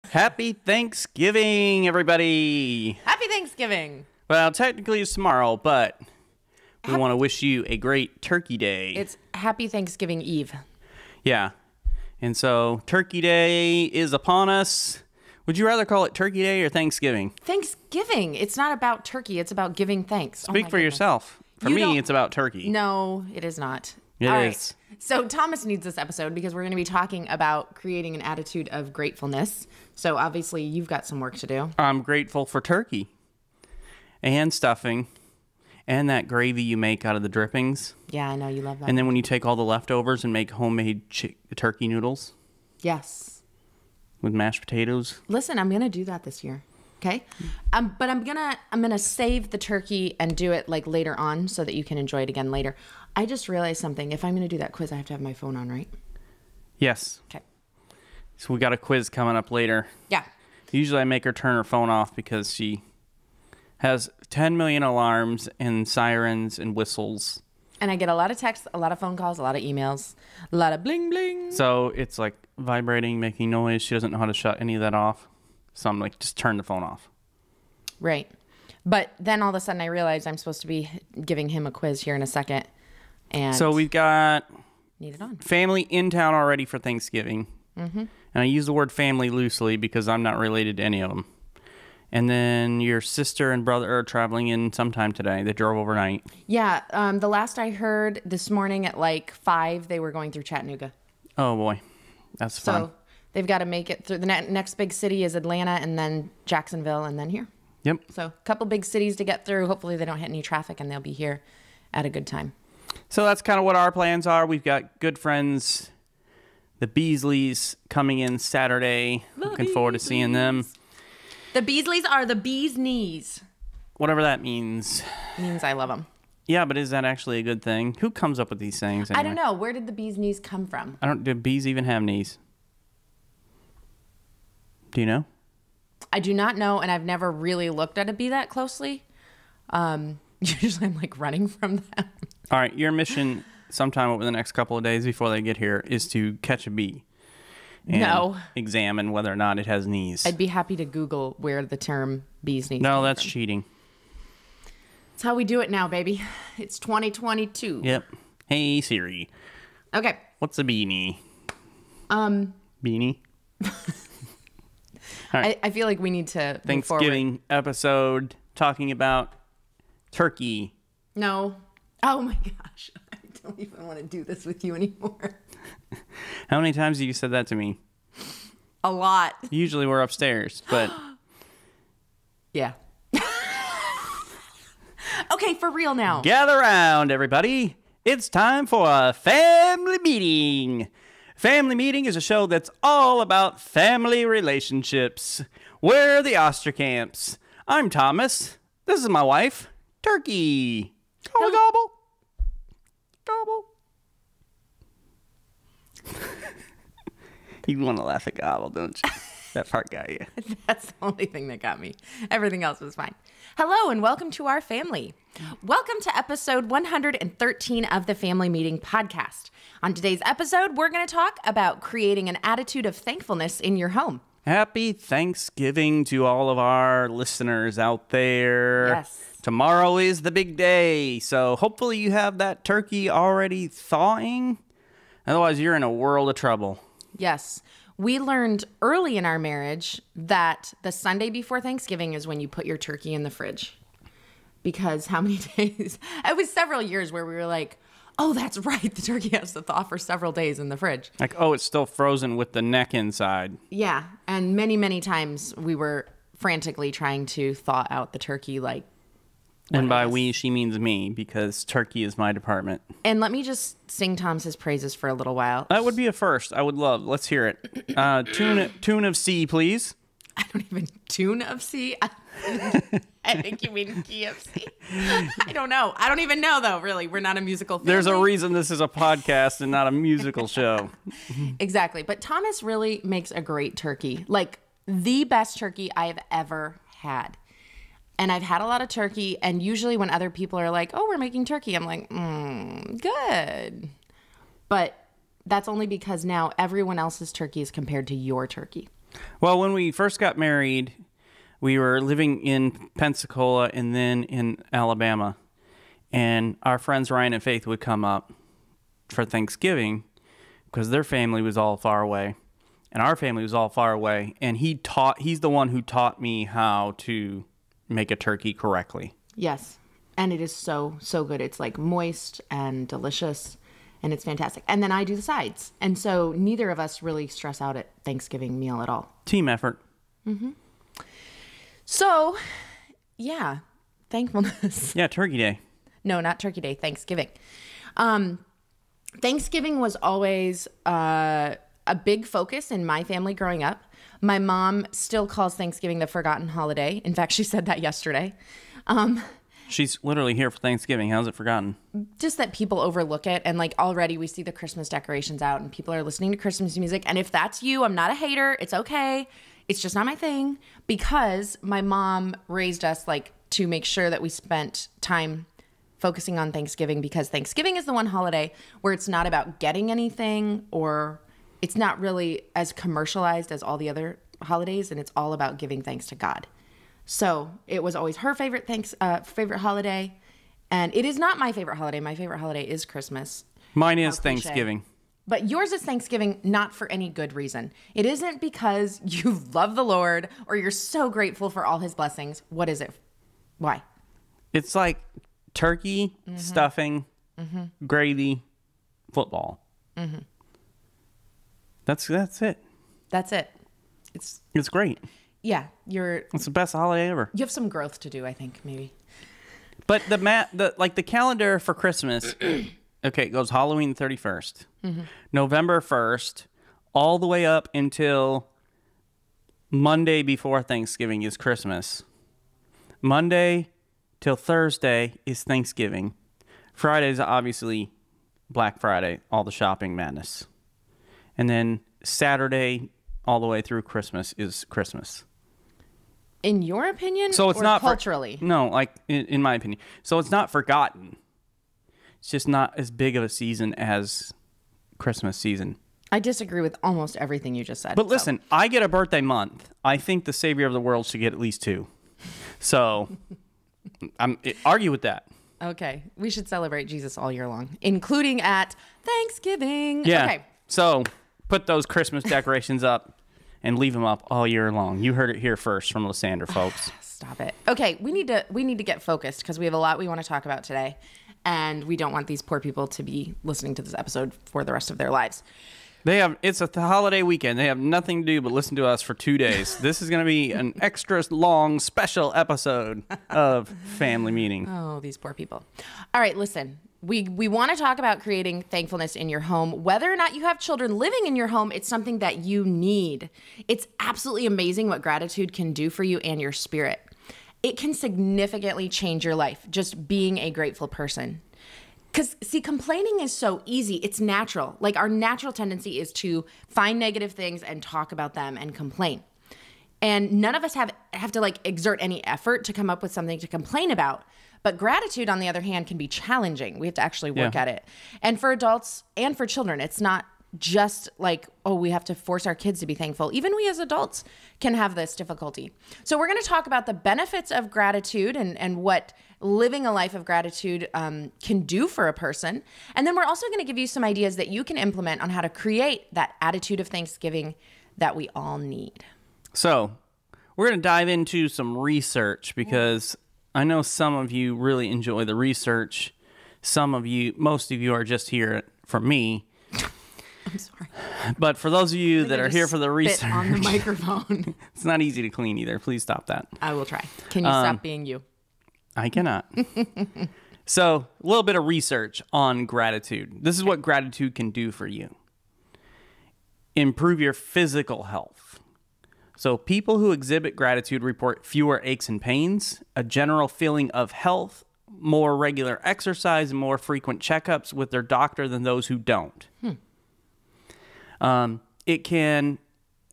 Happy Thanksgiving, everybody. Happy Thanksgiving. Well, technically it's tomorrow, but we want to wish you a great Turkey Day. It's Happy Thanksgiving Eve. Yeah. And so Turkey Day is upon us. Would you rather call it Turkey Day or Thanksgiving? Thanksgiving. It's not about turkey. It's about giving thanks. Speak for yourself. For me, it's about turkey. No, it is not. It All is. Right. So Thomas needs this episode because we're going to be talking about creating an attitude of gratefulness. So obviously you've got some work to do. I'm grateful for turkey and stuffing and that gravy you make out of the drippings. Yeah, I know. You love that. And then when you take all the leftovers and make homemade turkey noodles. Yes. With mashed potatoes. Listen, I'm going to do that this year. Okay? But I'm gonna save the turkey and do it like later on so that you can enjoy it again later. I just realized something. If I'm going to do that quiz, I have to have my phone on, right? Yes. Okay. So we got a quiz coming up later. Yeah. Usually I make her turn her phone off because she has 10 million alarms and sirens and whistles. And I get a lot of texts, a lot of phone calls, a lot of emails, a lot of bling bling. So it's like vibrating, making noise. She doesn't know how to shut any of that off. So I'm like, just turn the phone off. Right. But then all of a sudden I realized I'm supposed to be giving him a quiz here in a second. And so we've got need it on. family in town already for Thanksgiving. Mm-hmm. And I use the word family loosely because I'm not related to any of them. And then your sister and brother are traveling in sometime today. They drove overnight. Yeah. The last I heard this morning at like 5, they were going through Chattanooga. Oh, boy. That's fun. So they've got to make it through. The next big city is Atlanta and then Jacksonville and then here. Yep. So a couple big cities to get through. Hopefully they don't hit any traffic and they'll be here at a good time. So that's kind of what our plans are. We've got good friends, the Beasleys, coming in Saturday. Looking forward to seeing them. The Beasleys are the bee's knees. Whatever that means. It means I love them. Yeah, but is that actually a good thing? Who comes up with these things anyway? I don't know. Where did the bee's knees come from? Do bees even have knees? Do you know? I do not know, and I've never really looked at a bee that closely. Usually I'm like running from them. All right, your mission sometime over the next couple of days before they get here is to catch a bee. And examine whether or not it has knees. I'd be happy to Google where the term bee's knees No, came that's from. cheating. That's how we do it now, baby. It's 2022. Yep. Hey, Siri. Okay. What's a beanie? Beanie? All right. I feel like we need to move forward. Thanksgiving episode talking about turkey. No. Oh my gosh. I don't even want to do this with you anymore. How many times have you said that to me? A lot. Usually we're upstairs, but... Yeah. Okay, for real now. Gather around, everybody. It's time for a family meeting. Family Meeting is a show that's all about family relationships. We're the Ostercamps. I'm Thomas. This is my wife, Turkey. Gobble, gobble. Gobble. You want to laugh at gobble, don't you? That part got you. That's the only thing that got me. Everything else was fine. Hello and welcome to our family. Welcome to episode 113 of the Family Meeting podcast. On today's episode, we're going to talk about creating an attitude of thankfulness in your home. Happy Thanksgiving to all of our listeners out there. Yes. Tomorrow is the big day, so hopefully you have that turkey already thawing. Otherwise, you're in a world of trouble. Yes. We learned early in our marriage that the Sunday before Thanksgiving is when you put your turkey in the fridge. Because how many days? It was several years where we were like, oh, that's right. The turkey has to thaw for several days in the fridge. Like, oh, it's still frozen with the neck inside. Yeah. And many, many times we were frantically trying to thaw out the turkey like. And by we, she means me, because turkey is my department. And let me just sing Tom's praises for a little while. That would be a first. I would love. Let's hear it. Tune of C, please. I don't even tune of C. I think you mean key of C. I don't know. I don't even know, though, really. We're not a musical family. There's a reason this is a podcast and not a musical show. Exactly. But Thomas really makes a great turkey. Like, the best turkey I've ever had. And I've had a lot of turkey, and usually when other people are like, oh, we're making turkey, I'm like, good. But that's only because now everyone else's turkey is compared to your turkey. Well, when we first got married, we were living in Pensacola and then in Alabama. And our friends Ryan and Faith would come up for Thanksgiving because their family was all far away. And our family was all far away. And he's the one who taught me how to make a turkey correctly. Yes. And it is so, so good. It's like moist and delicious. And it's fantastic. And then I do the sides. And so neither of us really stress out at Thanksgiving meal at all. Team effort. Mm-hmm. So, yeah. Thankfulness. Yeah, Turkey Day. No, not Turkey Day. Thanksgiving. Thanksgiving was always a big focus in my family growing up. My mom still calls Thanksgiving the forgotten holiday. In fact, she said that yesterday. She's literally here for Thanksgiving. How's it forgotten? Just that people overlook it. And like already we see the Christmas decorations out and people are listening to Christmas music. And if that's you, I'm not a hater. It's okay. It's just not my thing because my mom raised us like to make sure that we spent time focusing on Thanksgiving because Thanksgiving is the one holiday where it's not about getting anything or it's not really as commercialized as all the other holidays. And it's all about giving thanks to God. So it was always her favorite holiday. And it is not my favorite holiday. My favorite holiday is Christmas. Mine is Thanksgiving. But yours is Thanksgiving, not for any good reason. It isn't because you love the Lord or you're so grateful for all his blessings. What is it? Why? It's like turkey, stuffing, gravy, football. Mm-hmm. That's it. That's it. It's great. Yeah, it's the best holiday ever. You have some growth to do, I think, maybe. But the calendar for Christmas, okay, it goes Halloween 31st, November 1st, all the way up until Monday before Thanksgiving is Christmas. Monday till Thursday is Thanksgiving. Friday is obviously Black Friday, all the shopping madness. And then Saturday all the way through Christmas is Christmas. In your opinion, so it's or not culturally? No, like in my opinion. So it's not forgotten. It's just not as big of a season as Christmas season. I disagree with almost everything you just said. But listen, I get a birthday month. I think the Savior of the world should get at least 2. So argue with that. Okay. We should celebrate Jesus all year long, including at Thanksgiving. Yeah. Okay. So put those Christmas decorations up and leave them up all year long. You heard it here first from Lysandra, folks. Stop it. Okay, we need to get focused because we have a lot we want to talk about today, and we don't want these poor people to be listening to this episode for the rest of their lives. It's a holiday weekend. They have nothing to do but listen to us for 2 days. This is going to be an extra long special episode of Family Meeting. Oh, these poor people. All right, listen. We want to talk about creating thankfulness in your home. Whether or not you have children living in your home, it's something that you need. It's absolutely amazing what gratitude can do for you and your spirit. It can significantly change your life, just being a grateful person. Because, see, complaining is so easy. It's natural. Like, our natural tendency is to find negative things and talk about them and complain. And none of us have to, like, exert any effort to come up with something to complain about. But gratitude, on the other hand, can be challenging. We have to actually work at it. And for adults and for children, it's not just like, oh, we have to force our kids to be thankful. Even we as adults can have this difficulty. So we're going to talk about the benefits of gratitude and what living a life of gratitude can do for a person. And then we're also going to give you some ideas that you can implement on how to create that attitude of Thanksgiving that we all need. So we're going to dive into some research because I know some of you really enjoy the research. Most of you are just here for me. I'm sorry. But for those of you that are here for the research, on the microphone. It's not easy to clean either. Please stop that. I will try. Can you stop being you? I cannot. So, a little bit of research on gratitude. This is what gratitude can do for you. Improve your physical health. So, people who exhibit gratitude report fewer aches and pains, a general feeling of health, more regular exercise, and more frequent checkups with their doctor than those who don't. It can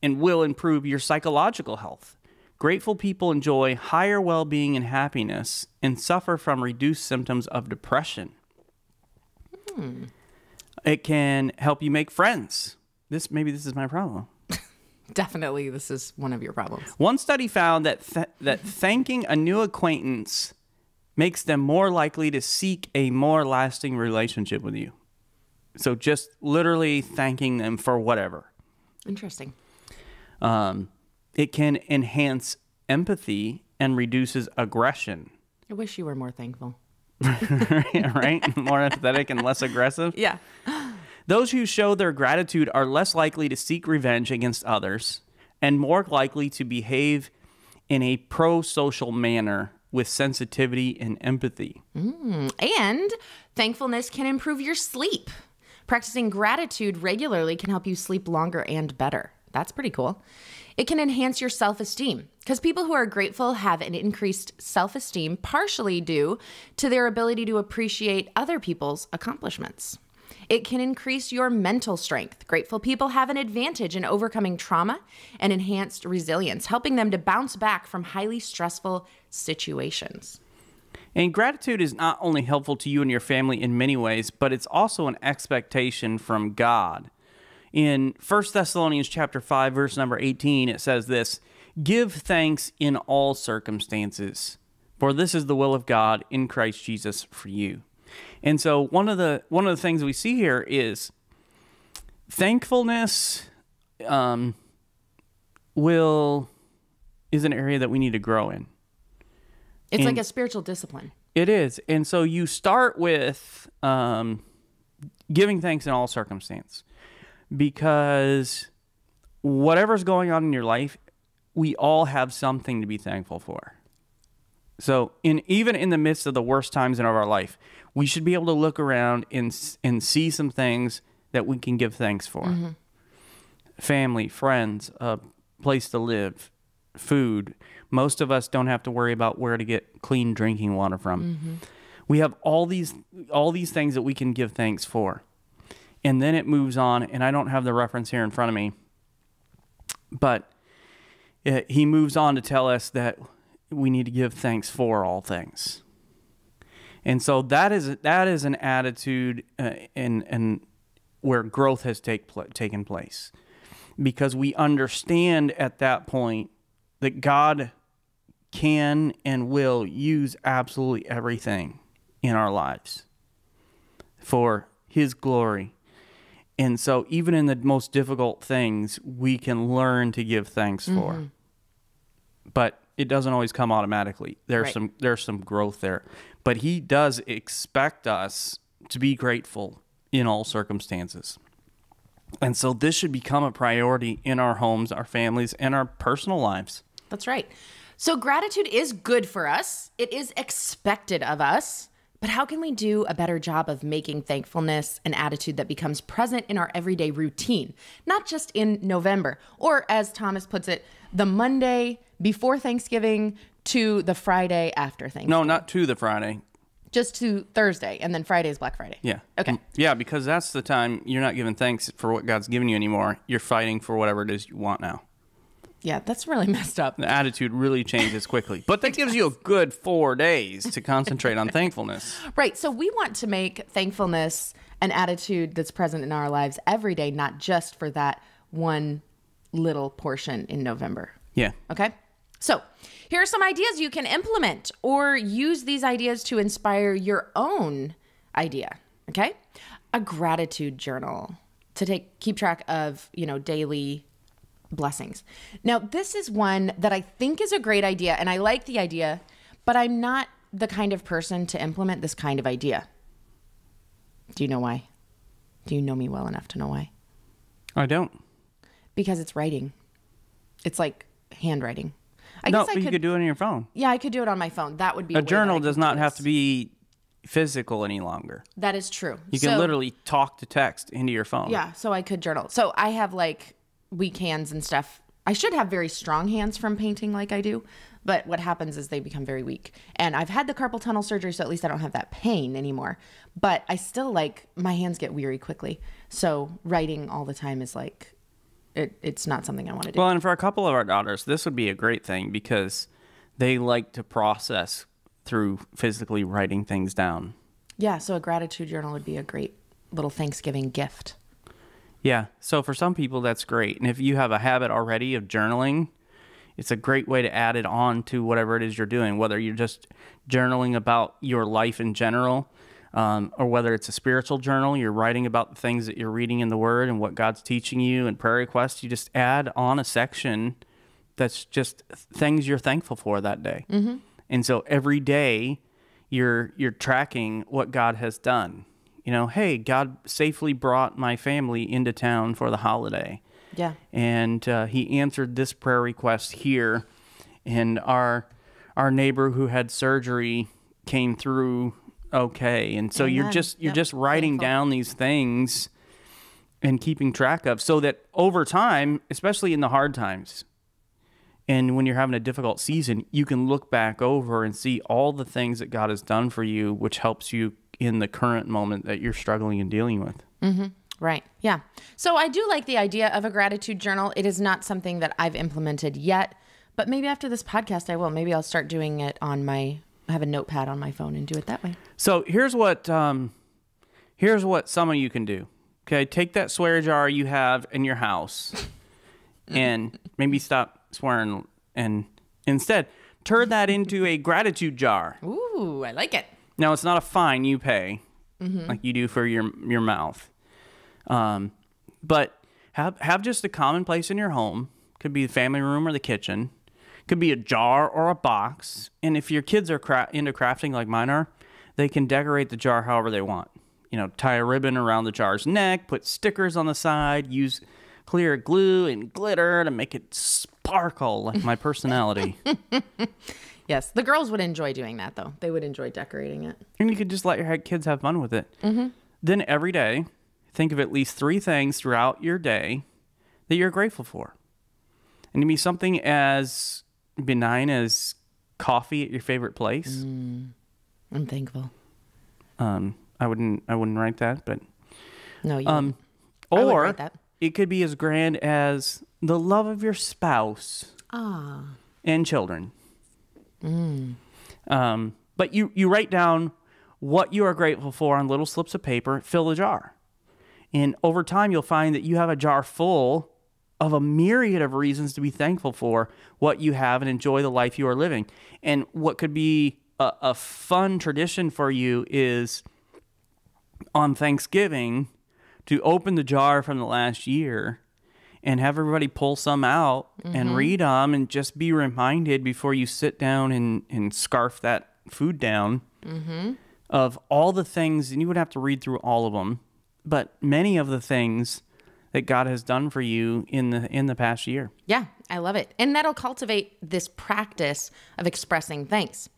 and will improve your psychological health. Grateful people enjoy higher well-being and happiness and suffer from reduced symptoms of depression. It can help you make friends. Maybe this is my problem. Definitely, this is one of your problems. One study found that that thanking a new acquaintance makes them more likely to seek a more lasting relationship with you. So just literally thanking them for whatever. Interesting. It can enhance empathy and reduces aggression. I wish you were more thankful. Right? More empathetic and less aggressive. Yeah. Those who show their gratitude are less likely to seek revenge against others and more likely to behave in a pro-social manner with sensitivity and empathy. And thankfulness can improve your sleep. Practicing gratitude regularly can help you sleep longer and better. That's pretty cool. It can enhance your self-esteem because people who are grateful have an increased self-esteem partially due to their ability to appreciate other people's accomplishments. It can increase your mental strength. Grateful people have an advantage in overcoming trauma and enhanced resilience, helping them to bounce back from highly stressful situations. And gratitude is not only helpful to you and your family in many ways, but it's also an expectation from God. In 1 Thessalonians chapter 5, verse number 18, it says this, "Give thanks in all circumstances, for this is the will of God in Christ Jesus for you." And so one of the things we see here is thankfulness is an area that we need to grow in. It's like a spiritual discipline. It is. And so you start with giving thanks in all circumstance, because whatever's going on in your life, we all have something to be thankful for. So even in the midst of the worst times in our life, we should be able to look around and see some things that we can give thanks for. Mm-hmm. Family, friends, a place to live, food. Most of us don't have to worry about where to get clean drinking water from. Mm-hmm. We have all these things that we can give thanks for. And then it moves on, and I don't have the reference here in front of me, but he moves on to tell us that we need to give thanks for all things. And so that is an attitude and where growth has taken place, because we understand at that point that God can and will use absolutely everything in our lives for his glory. And so even in the most difficult things, we can learn to give thanks for. Mm-hmm. But it doesn't always come automatically. There's some growth there. But he does expect us to be grateful in all circumstances. And so this should become a priority in our homes, our families, and our personal lives. That's right. So gratitude is good for us. It is expected of us. But how can we do a better job of making thankfulness an attitude that becomes present in our everyday routine, not just in November, or as Thomas puts it, the Monday before Thanksgiving to the Friday after Thanksgiving? No, not to the Friday. Just to Thursday, and then Friday is Black Friday. Yeah. Okay. Yeah, because that's the time you're not giving thanks for what God's given you anymore. You're fighting for whatever it is you want now. Yeah, that's really messed up. The attitude really changes quickly. But that gives you a good 4 days to concentrate on thankfulness. Right. So we want to make thankfulness an attitude that's present in our lives every day, not just for that one little portion in November. Yeah. Okay. So here are some ideas you can implement, or use these ideas to inspire your own idea. Okay. A gratitude journal to keep track of, daily blessings. Now, this is one that I think is a great idea, and I like the idea, but I'm not the kind of person to implement this kind of idea. Do you know why? Do you know me well enough to know why? I don't. Because it's writing. It's like handwriting. But you could do it on your phone. Yeah, I could do it on my phone. That would be a journal does not have to be physical any longer. That is true. You can literally talk to text into your phone. Yeah, so I could journal. So I have weak hands and stuff. I should have very strong hands from painting like I do, but what happens is they become very weak. And I've had the carpal tunnel surgery, so at least I don't have that pain anymore. But I still my hands get weary quickly. So writing all the time is it's not something I want to do. Well, and for a couple of our daughters, this would be a great thing because they like to process through physically writing things down. Yeah, so a gratitude journal would be a great little Thanksgiving gift. Yeah. So for some people, that's great. And if you have a habit already of journaling, it's a great way to add it on to whatever it is you're doing, whether you're just journaling about your life in general, or whether it's a spiritual journal, you're writing about the things that you're reading in the Word and what God's teaching you, and prayer requests. You just add on a section that's just things you're thankful for that day. Mm-hmm. And so every day you're tracking what God has done. You know, hey, God safely brought my family into town for the holiday. Yeah. And he answered this prayer request here, and our neighbor who had surgery came through okay. And so Amen. you're just writing down these things and keeping track of, so that over time, especially in the hard times, and when you're having a difficult season, you can look back over and see all the things that God has done for you, which helps you in the current moment that you're struggling and dealing with. Mm-hmm. Right. Yeah. So I do like the idea of a gratitude journal. It is not something that I've implemented yet, but maybe after this podcast I will. Maybe I'll start doing it I have a notepad on my phone and do it that way. So here's what some of you can do. Okay, take that swear jar you have in your house and maybe stop swearing, and instead turn that into a gratitude jar. Ooh, I like it. Now, it's not a fine you pay like you do for your mouth. But have just a common place in your home. Could be the family room or the kitchen. Could be a jar or a box. And if your kids are into crafting like mine are, they can decorate the jar however they want. You know, tie a ribbon around the jar's neck, put stickers on the side, use clear glue and glitter to make it sparkle like my personality. Yes, the girls would enjoy doing that, though. They would enjoy decorating it. And you could just let your kids have fun with it. Mm-hmm. Then every day, think of at least 3 things throughout your day that you're grateful for. And it can be something as benign as coffee at your favorite place. I'm thankful. I wouldn't write that, but no, you or I would write that. It could be as grand as the love of your spouse and children. But you write down what you are grateful for on little slips of paper, fill the jar. And over time, you'll find that you have a jar full of a myriad of reasons to be thankful for what you have and enjoy the life you are living. And what could be a fun tradition for you is on Thanksgiving to open the jar from the last year and have everybody pull some out and read them, and just be reminded before you sit down and scarf that food down of all the things. And you would have to read through all of them, but many of the things that God has done for you in the past year. Yeah, I love it. And that'll cultivate this practice of expressing thanks.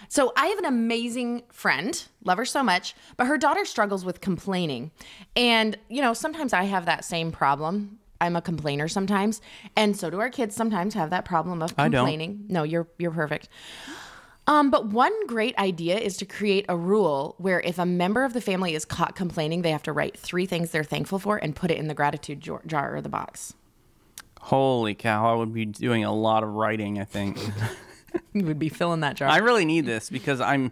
So I have an amazing friend, love her so much, but her daughter struggles with complaining. And, sometimes I have that same problem. I'm a complainer sometimes. And so do our kids sometimes have that problem of complaining. I don't. No, you're perfect. But one great idea is to create a rule where if a member of the family is caught complaining, they have to write 3 things they're thankful for and put it in the gratitude jar or the box. Holy cow, I would be doing a lot of writing, I think. You would be filling that jar. I really need this because I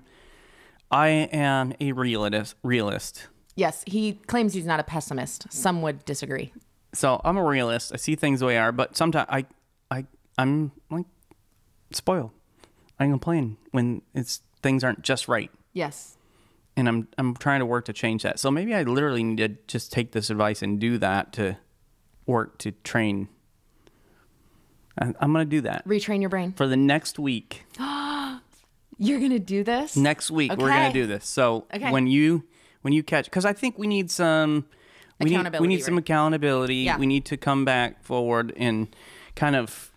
am a realist. Yes, he claims he's not a pessimist. Some would disagree. So I'm a realist. I see things the way they are, but sometimes I'm like spoiled. I complain when things aren't just right. Yes. And I'm trying to work to change that. So maybe I literally need to just take this advice and do that to work to train. I'm going to do that. Retrain your brain. For the next week. You're going to do this? Next week, we're going to do this. So when you catch, because I think we need some accountability. We need some accountability. Yeah. We need to come back forward and kind of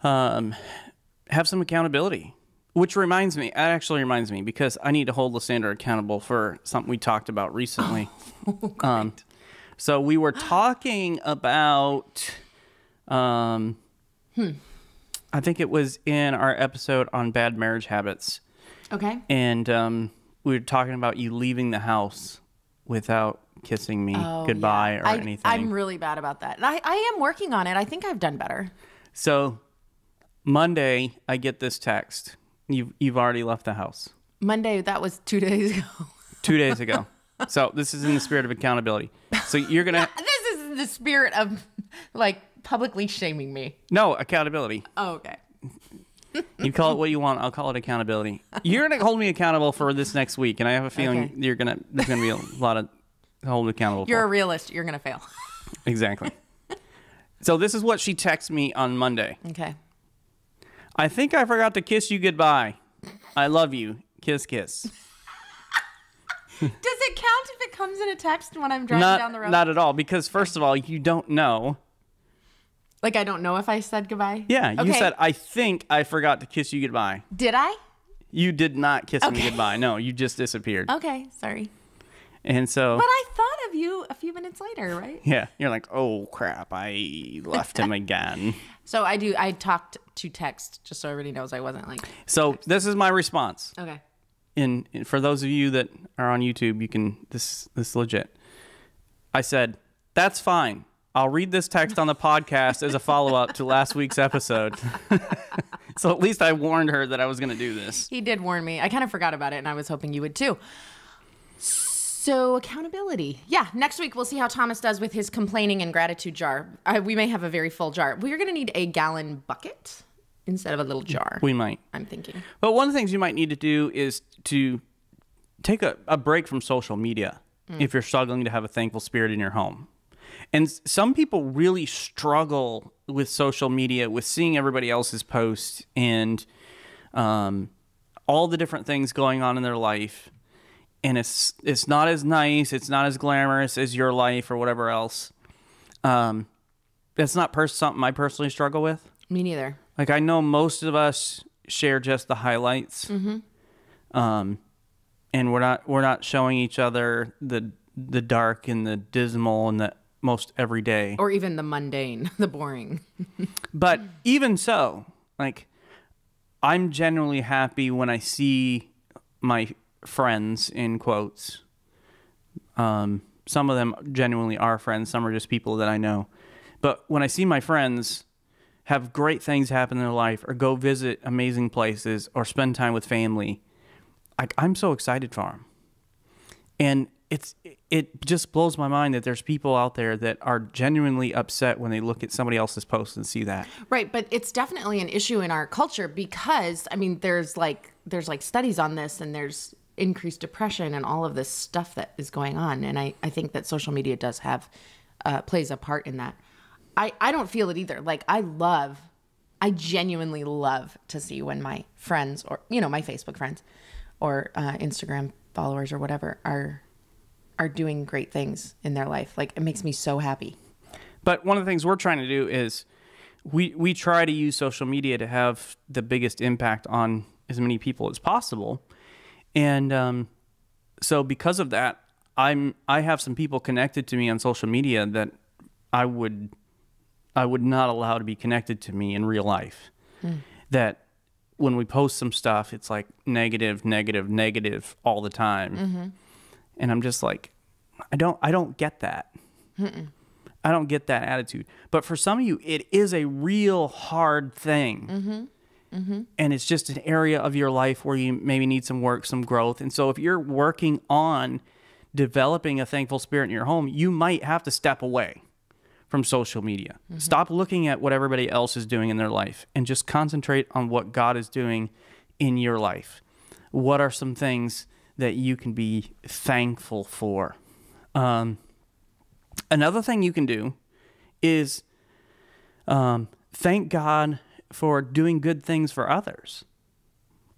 have some accountability. Which actually reminds me, because I need to hold Lysandra accountable for something we talked about recently. So we were talking about, I think it was in our episode on bad marriage habits. Okay. And we were talking about you leaving the house without kissing me goodbye or anything. I'm really bad about that. And I am working on it. I think I've done better. So Monday, I get this text. You've already left the house. Monday, that was 2 days ago. 2 days ago. So this is in the spirit of accountability. So you're going to... This is in the spirit of like publicly shaming me. No, accountability. Oh, okay. You call it what you want. I'll call it accountability. You're going to hold me accountable for this next week, and I have a feeling Okay. there's going to be a lot of hold accountable You're for. a realist. You're going to fail. Exactly. So this is what she texted me on Monday. Okay. I think I forgot to kiss you goodbye. I love you. Kiss, kiss. Does it count if it comes in a text when I'm driving down the road? Not at all, because first of all, you don't know. Like, I don't know if I said goodbye? Yeah, you Okay. said, I think I forgot to kiss you goodbye. Did I? You did not kiss me goodbye. No, you just disappeared. Okay, sorry. And so... But I thought of you a few minutes later, right? Yeah, you're like, oh, crap, I left him again. So I talked to text, just so everybody knows I wasn't like... So this is my response. Okay. For those of you that are on YouTube, you can... This is legit. I said, that's fine. I'll read this text on the podcast as a follow-up to last week's episode. So at least I warned her that I was going to do this. He did warn me. I kind of forgot about it, and I was hoping you would too. So accountability. Yeah, next week we'll see how Thomas does with his complaining and gratitude jar. We may have a very full jar. We're going to need a gallon bucket instead of a little jar. We might. I'm thinking. But one of the things you might need to do is to take a break from social media if you're struggling to have a thankful spirit in your home. And some people really struggle with social media, with seeing everybody else's posts and all the different things going on in their life. And it's not as nice, it's not as glamorous as your life or whatever else. That's not something I personally struggle with. Me neither. Like, I know most of us share just the highlights. And we're not showing each other the dark and the dismal and the most everyday. Or even the mundane, the boring. But even so, like, I'm genuinely happy when I see my friends, in quotes. Some of them genuinely are friends. Some are just people that I know. But when I see my friends have great things happen in their life, or go visit amazing places, or spend time with family, I'm so excited for them. And it just blows my mind that there's people out there that are genuinely upset when they look at somebody else's post and see that. Right, but it's definitely an issue in our culture because, I mean, there's like studies on this, and there's increased depression and all of this stuff that is going on. And I think that social media does have, plays a part in that. I don't feel it either. Like, I genuinely love to see when my friends, or, my Facebook friends or Instagram followers or whatever are doing great things in their life. Like, it makes me so happy. But one of the things we're trying to do is we try to use social media to have the biggest impact on as many people as possible. And so because of that, I have some people connected to me on social media that I would not allow to be connected to me in real life. That when we post some stuff, it's like negative all the time. And I'm just like, I don't get that. I don't get that attitude. But for some of you, it is a real hard thing. And it's just an area of your life where you maybe need some work, some growth. And so if you're working on developing a thankful spirit in your home, you might have to step away from social media. Stop looking at what everybody else is doing in their life and just concentrate on what God is doing in your life. What are some things that you can be thankful for? Another thing you can do is thank God for doing good things for others.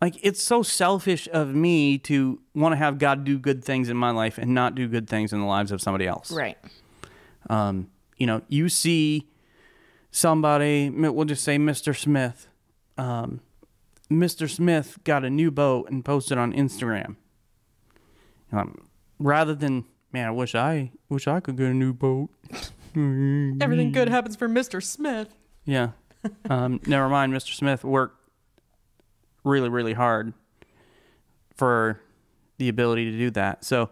Like, it's so selfish of me to want to have God do good things in my life and not do good things in the lives of somebody else. Right. You see somebody, we'll just say Mr. Smith. Mr. Smith got a new boat and posted on Instagram. Rather than, man, I wish I could get a new boat. Everything good happens for Mr. Smith. Yeah. Never mind. Mr. Smith worked really, really hard for the ability to do that. So,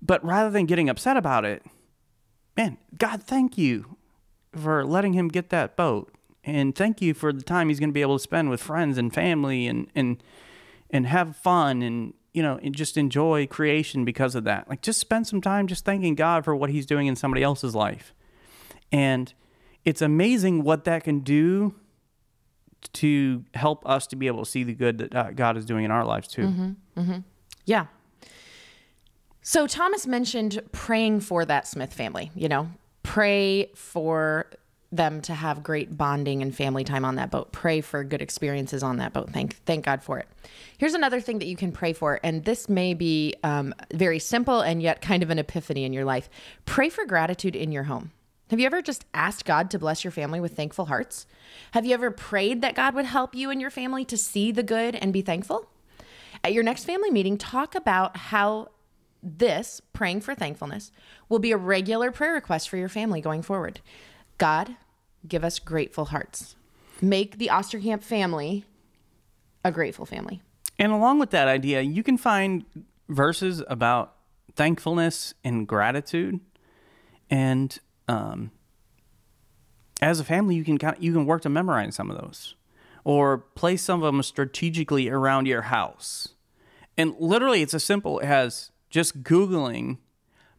but rather than getting upset about it, man, God, thank you for letting him get that boat. And thank you for the time he's going to be able to spend with friends and family and have fun and, and just enjoy creation because of that. Like, just spend some time just thanking God for what he's doing in somebody else's life. And it's amazing what that can do to help us to be able to see the good that God is doing in our lives too. Yeah. So Thomas mentioned praying for that Smith family, pray for them to have great bonding and family time on that boat. Pray for good experiences on that boat. Thank God for it. Here's another thing that you can pray for, and this may be very simple and yet kind of an epiphany in your life. Pray for gratitude in your home. Have you ever just asked God to bless your family with thankful hearts? Have you ever prayed that God would help you and your family to see the good and be thankful? At your next family meeting, talk about how this, praying for thankfulness, will be a regular prayer request for your family going forward. God, give us grateful hearts. Make the Osterkamp family a grateful family. And along with that idea, you can find verses about thankfulness and gratitude. And as a family, you can work to memorize some of those, or place some of them strategically around your house. And literally, it's as simple as just Googling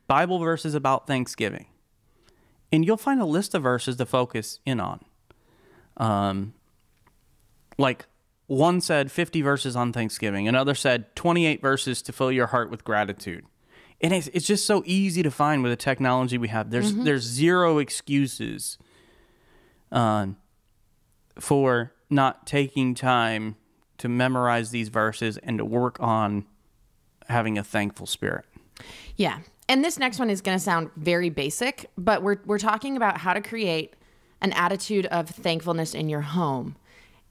Bible verses about Thanksgiving. And you'll find a list of verses to focus in on. Like one said 50 verses on Thanksgiving. Another said 28 verses to fill your heart with gratitude. And it's just so easy to find with the technology we have. There's zero excuses for not taking time to memorize these verses and to work on having a thankful spirit. Yeah. And this next one is going to sound very basic, but we're talking about how to create an attitude of thankfulness in your home.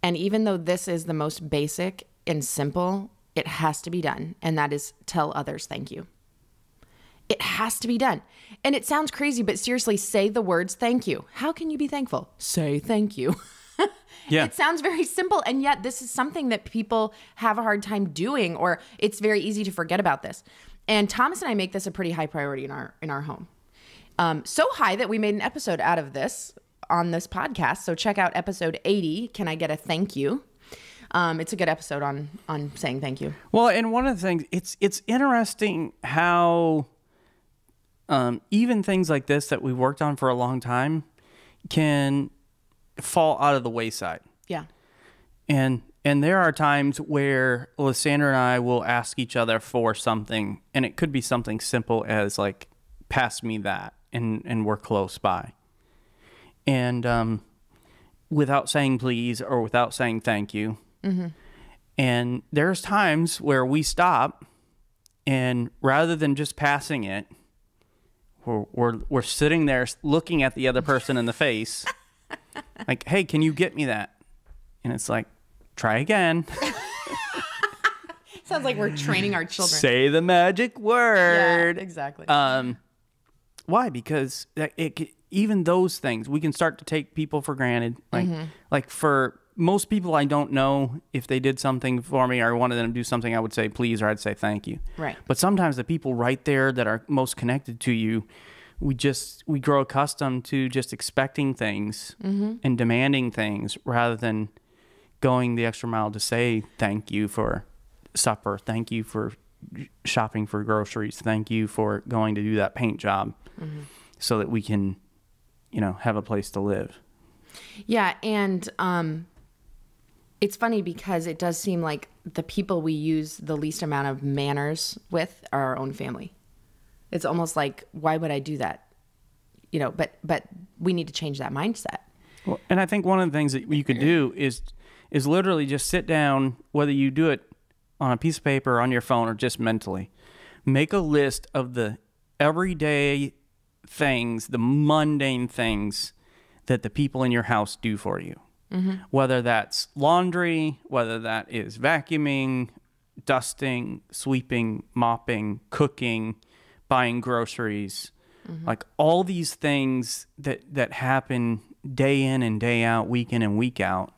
And even though this is the most basic and simple, it has to be done. And that is tell others thank you. It has to be done. And it sounds crazy, but seriously, say the words thank you. How can you be thankful? Say thank you. Yeah. It sounds very simple, and yet this is something that people have a hard time doing, or it's very easy to forget about this. And Thomas and I make this a pretty high priority in our home. So high that we made an episode out of this on this podcast. So check out episode 80, Can I Get a Thank You? It's a good episode on saying thank you. Well, and one of the things, it's interesting how even things like this that we've worked on for a long time can fall out of the wayside. Yeah. And there are times where Lysandra and I will ask each other for something, and it could be something simple as like, pass me that, and we're close by. And without saying please or without saying thank you. Mm-hmm. And there's times where we stop, and rather than just passing it, we're sitting there looking at the other person in the face, like, hey, can you get me that? And it's like, try again. Sounds like we're training our children. Say the magic word. Yeah, exactly. Why? Because even those things, we can start to take people for granted. Like for most people I don't know, if they did something for me or I wanted them to do something, I would say please or I'd say thank you. Right. But sometimes the people right there that are most connected to you, we grow accustomed to just expecting things and demanding things rather than going the extra mile to say thank you for supper, thank you for shopping for groceries, thank you for going to do that paint job, so that we can, have a place to live. Yeah, and it's funny because it does seem like the people we use the least amount of manners with are our own family. It's almost like, why would I do that? But we need to change that mindset. Well, and I think one of the things that you could do is literally just sit down, whether you do it on a piece of paper, or on your phone, or just mentally. Make a list of the everyday things, the mundane things that the people in your house do for you. Whether that's laundry, whether that is vacuuming, dusting, sweeping, mopping, cooking, buying groceries. Like all these things that happen day in and day out, week in and week out.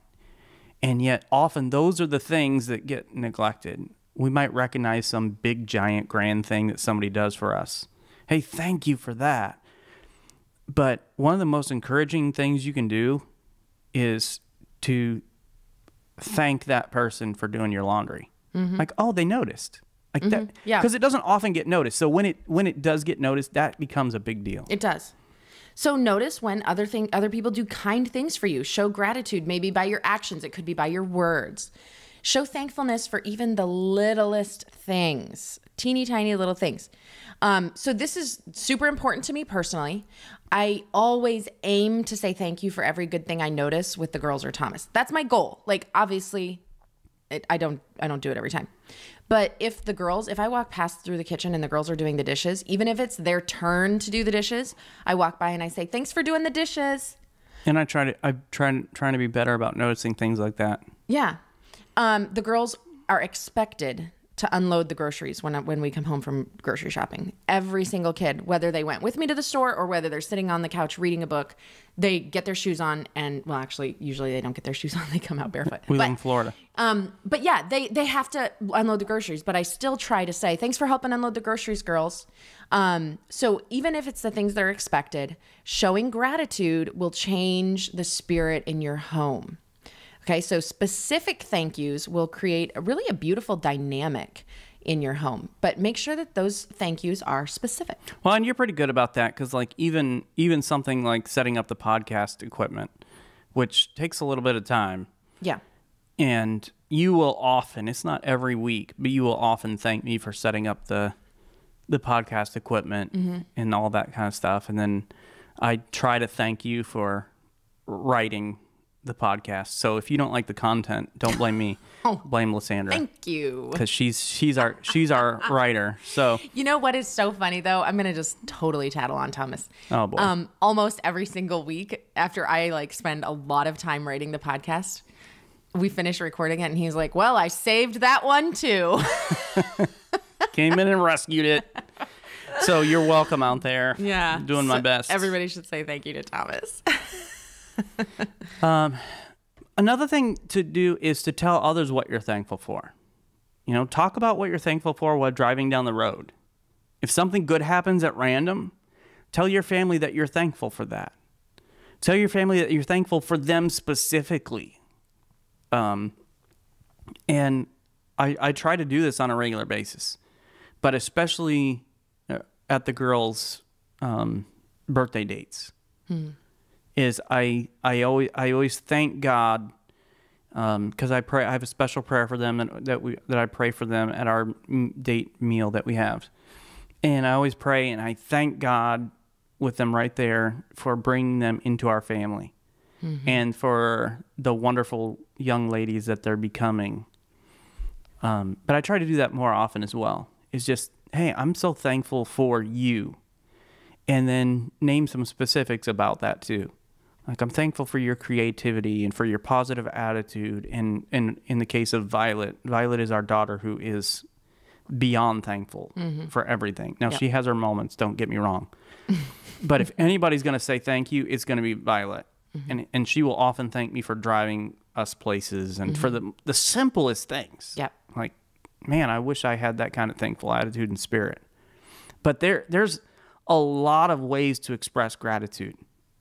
And yet often those are the things that get neglected. We might recognize some big, giant, grand thing that somebody does for us. Hey, thank you for that. But one of the most encouraging things you can do is to thank that person for doing your laundry. Like, oh, they noticed. Like that. Yeah. Because it doesn't often get noticed. So when it does get noticed, that becomes a big deal. It does. So notice when other people do kind things for you. Show gratitude, maybe by your actions. It could be by your words. Show thankfulness for even the littlest things, teeny tiny little things. So this is super important to me personally. I always aim to say thank you for every good thing I notice with the girls or Thomas. That's my goal. Like, obviously, I don't do it every time. But if I walk past through the kitchen and the girls are doing the dishes, even if it's their turn to do the dishes, I walk by and I say, thanks for doing the dishes. And I'm trying to be better about noticing things like that. Yeah. The girls are expected to unload the groceries when we come home from grocery shopping. Every single kid, whether they went with me to the store or whether they're sitting on the couch reading a book, they get their shoes on and, well, actually, usually they don't get their shoes on. They come out barefoot. We live in Florida. But yeah, they have to unload the groceries, but I still try to say, thanks for helping unload the groceries, girls. So even if it's the things that are expected, showing gratitude will change the spirit in your home. Okay, so specific thank yous will create a beautiful dynamic in your home, but make sure that those thank yous are specific. Well, and you're pretty good about that because, like, even something like setting up the podcast equipment, which takes a little bit of time. Yeah. And you will often, it's not every week, but you will often thank me for setting up the podcast equipment and all that kind of stuff. And then I try to thank you for writing the podcast. So if you don't like the content, don't blame me. Blame Lysandra. Thank you. Because she's our writer. So you know what is so funny though? I'm gonna just totally tattle on Thomas. Oh boy. Almost every single week after I spend a lot of time writing the podcast, we finish recording it and he's like, well, I saved that one too. Came in and rescued it. So you're welcome out there. Yeah. Doing my best. Everybody should say thank you to Thomas. Another thing to do is to tell others what you're thankful for. You know, talk about what you're thankful for while driving down the road. If something good happens at random, tell your family that you're thankful for that. Tell your family that you're thankful for them specifically. And I try to do this on a regular basis, but especially at the girls' birthday dates. Is I always thank God because I have a special prayer for them that I pray for them at our date meal that we have, and I always pray and I thank God with them right there for bringing them into our family, and for the wonderful young ladies that they're becoming. But I try to do that more often as well. It's just, hey, I'm so thankful for you, and then name some specifics about that too. Like, I'm thankful for your creativity and for your positive attitude. And in the case of Violet is our daughter who is beyond thankful for everything. Now, she has her moments, don't get me wrong. But if anybody's going to say thank you, it's going to be Violet. And she will often thank me for driving us places and for the simplest things. Yep. Like, man, I wish I had that kind of thankful attitude and spirit. But there's a lot of ways to express gratitude.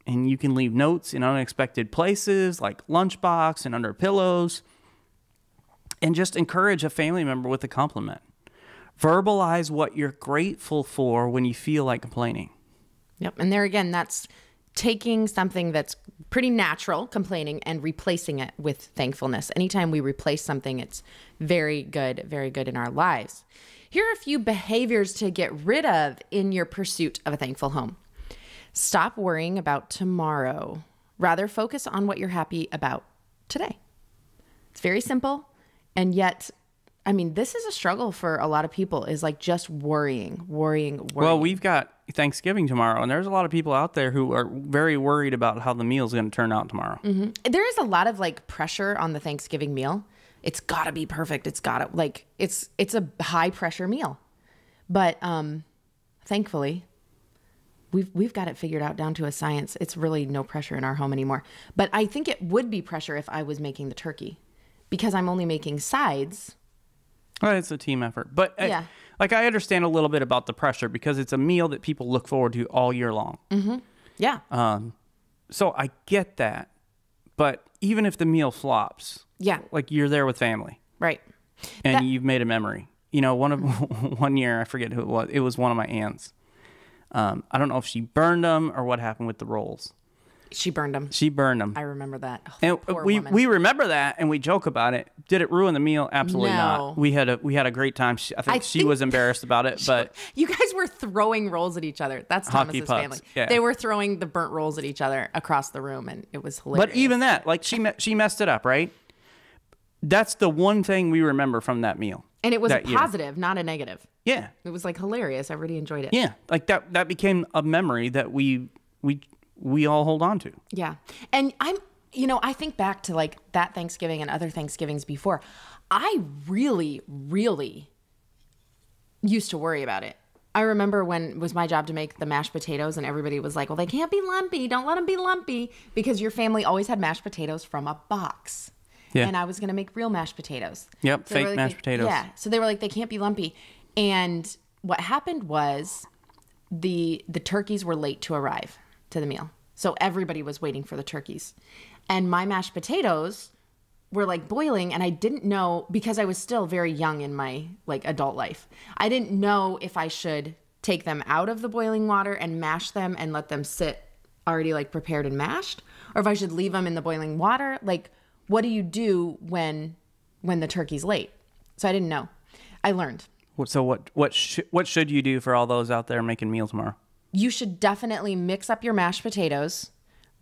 And you can leave notes in unexpected places like lunchbox and under pillows. And just encourage a family member with a compliment. Verbalize what you're grateful for when you feel like complaining. Yep. And there again, that's taking something that's pretty natural, complaining, and replacing it with thankfulness. Anytime we replace something, it's very good in our lives. Here are a few behaviors to get rid of in your pursuit of a thankful home. Stop worrying about tomorrow. Rather, focus on what you're happy about today. It's very simple. And yet, I mean, this is a struggle for a lot of people, is like just worrying. Well, we've got Thanksgiving tomorrow, and there's a lot of people out there who are very worried about how the meal's going to turn out tomorrow. There is a lot of like pressure on the Thanksgiving meal. It's got to be perfect. It's a high pressure meal. But thankfully, we've got it figured out down to a science. It's really no pressure in our home anymore. But I think it would be pressure if I was making the turkey, because I'm only making sides. Well, it's a team effort. But yeah. I understand a little bit about the pressure because it's a meal that people look forward to all year long. Yeah. So I get that. But even if the meal flops, yeah, like you're there with family. Right. And you've made a memory. You know, one year, I forget who it was. It was one of my aunts. I don't know if she burned them or what happened with the rolls. She burned them. She burned them. I remember that. Oh, And poor we woman. we remember that, and we joke about it. Did it ruin the meal? Absolutely No. not. We had a great time. I think she was embarrassed about it, but You guys were throwing rolls at each other. That's Hockey Thomas's pucks, family. yeah. They were throwing the burnt rolls at each other across the room, and it was hilarious. but even that, like she messed it up, right? That's the one thing we remember from that meal. and it was a that year. positive, not a negative. Yeah, It was like hilarious. Everybody enjoyed it. yeah, like that became a memory that we all hold on to. Yeah. And I think back to like that Thanksgiving and other Thanksgivings before. I really, really used to worry about it. I remember when it was my job to make the mashed potatoes and everybody was like, well, they can't be lumpy. Don't let them be lumpy, because your family always had mashed potatoes from a box. Yeah. And I was going to make real mashed potatoes. Yep, So they fake were like, mashed potatoes. Yeah. So they were like, they can't be lumpy. And what happened was the turkeys were late to arrive to the meal. So everybody was waiting for the turkeys. And my mashed potatoes were like boiling, and I didn't know, because I was still very young in my like adult life. I didn't know if I should take them out of the boiling water and mash them and let them sit already like prepared and mashed, or if I should leave them in the boiling water. Like, what do you do when the turkey's late? So I didn't know. I learned. So what should you do for all those out there making meals tomorrow? You should definitely mix up your mashed potatoes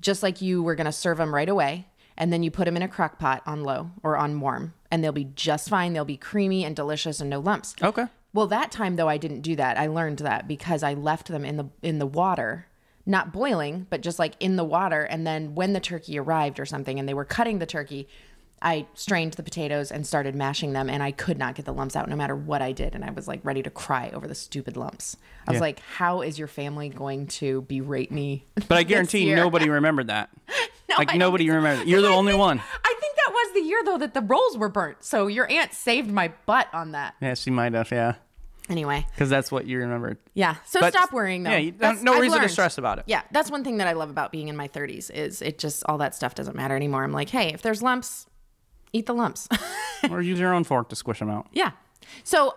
just like you were going to serve them right away. And then you put them in a crock pot on low or on warm, and they'll be just fine. They'll be creamy and delicious and no lumps. Okay. Well, that time though, I didn't do that. I learned that because I left them in the water, not boiling, but just like in the water. And then when the turkey arrived or something and they were cutting the turkey, I strained the potatoes and started mashing them, and I could not get the lumps out no matter what I did. And I was like ready to cry over the stupid lumps. I was like, how is your family going to berate me? But I guarantee nobody remembered that. No, like I don't nobody think so. remembered. You're the only one. I think that was the year though that the rolls were burnt. So your aunt saved my butt on that. Yeah, she might have. Yeah, Anyway. because that's what you remembered. Yeah. So But- stop worrying though. Yeah, no I've reason to learned. stress about it. Yeah. That's one thing that I love about being in my 30s is it just, all that stuff doesn't matter anymore. I'm like, hey, if there's lumps, eat the lumps. Or use your own fork to squish them out. Yeah. So,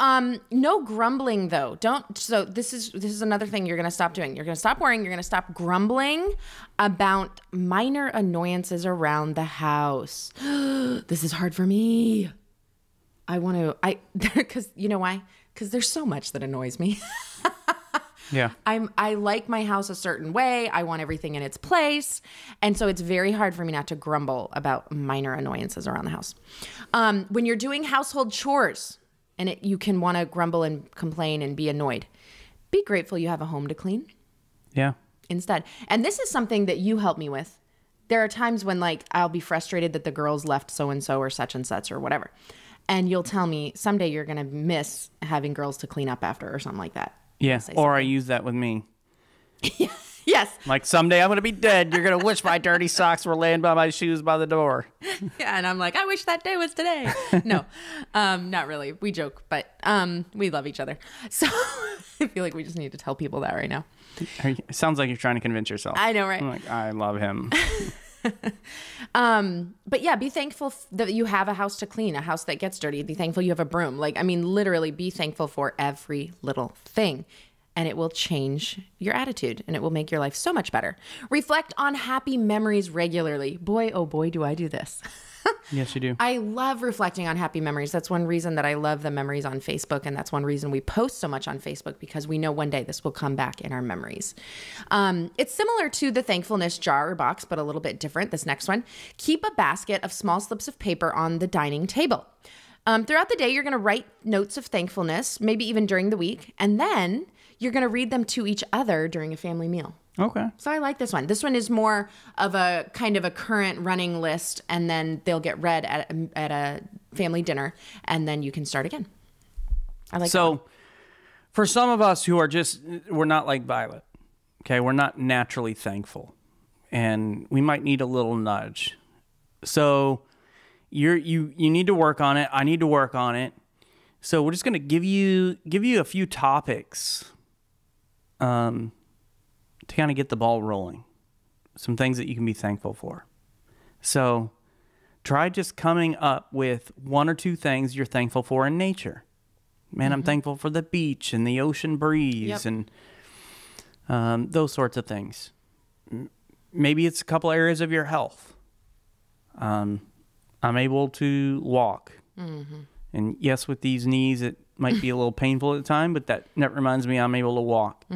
no grumbling though. So this is another thing you're going to stop doing. You're going to stop worrying. You're going to stop grumbling about minor annoyances around the house. This is hard for me. Because you know why? Because there's so much that annoys me. Yeah. I like my house a certain way. I want everything in its place. And so it's very hard for me not to grumble about minor annoyances around the house. When you're doing household chores and you can want to grumble and complain and be annoyed, be grateful you have a home to clean Yeah. instead. And this is something that you help me with. There are times when like I'll be frustrated that the girls left so-and-so or such and such or whatever. And you'll tell me someday you're going to miss having girls to clean up after or something like that. Yeah. Or I use that with me. Yes. Like someday I'm going to be dead. You're going to wish my dirty socks were laying by my shoes by the door. Yeah, and I'm like, I wish that day was today. No, not really. We joke, but we love each other. So I feel like we just need to tell people that right now. It sounds like you're trying to convince yourself. I know, right? I'm like, I love him. But yeah, be thankful that you have a house to clean, a house that gets dirty. Be thankful you have a broom. Like, I mean, literally be thankful for every little thing. And it will change your attitude and it will make your life so much better. Reflect on happy memories regularly. Boy, oh boy, do I do this. Yes, you do. I love reflecting on happy memories. That's one reason that I love the memories on Facebook. And that's one reason we post so much on Facebook, because we know one day this will come back in our memories. It's similar to the thankfulness jar or box, but a little bit different. This next one, keep a basket of small slips of paper on the dining table. Throughout the day, you're going to write notes of thankfulness, maybe even during the week. And then you're going to read them to each other during a family meal. Okay. So I like this one. This one is more of a kind of a current running list, and then they'll get read at a family dinner, and then you can start again. I like that one. So for some of us who are we're not like Violet. Okay. We're not naturally thankful, and we might need a little nudge. So you need to work on it. I need to work on it. So we're just going to give you a few topics, to kind of get the ball rolling. Some things that you can be thankful for. So try just coming up with one or two things you're thankful for in nature. Man, I'm thankful for the beach and the ocean breeze. Yep. And those sorts of things. Maybe it's a couple areas of your health. I'm able to walk. And yes, with these knees, it might be a little painful at the time, but that reminds me I'm able to walk.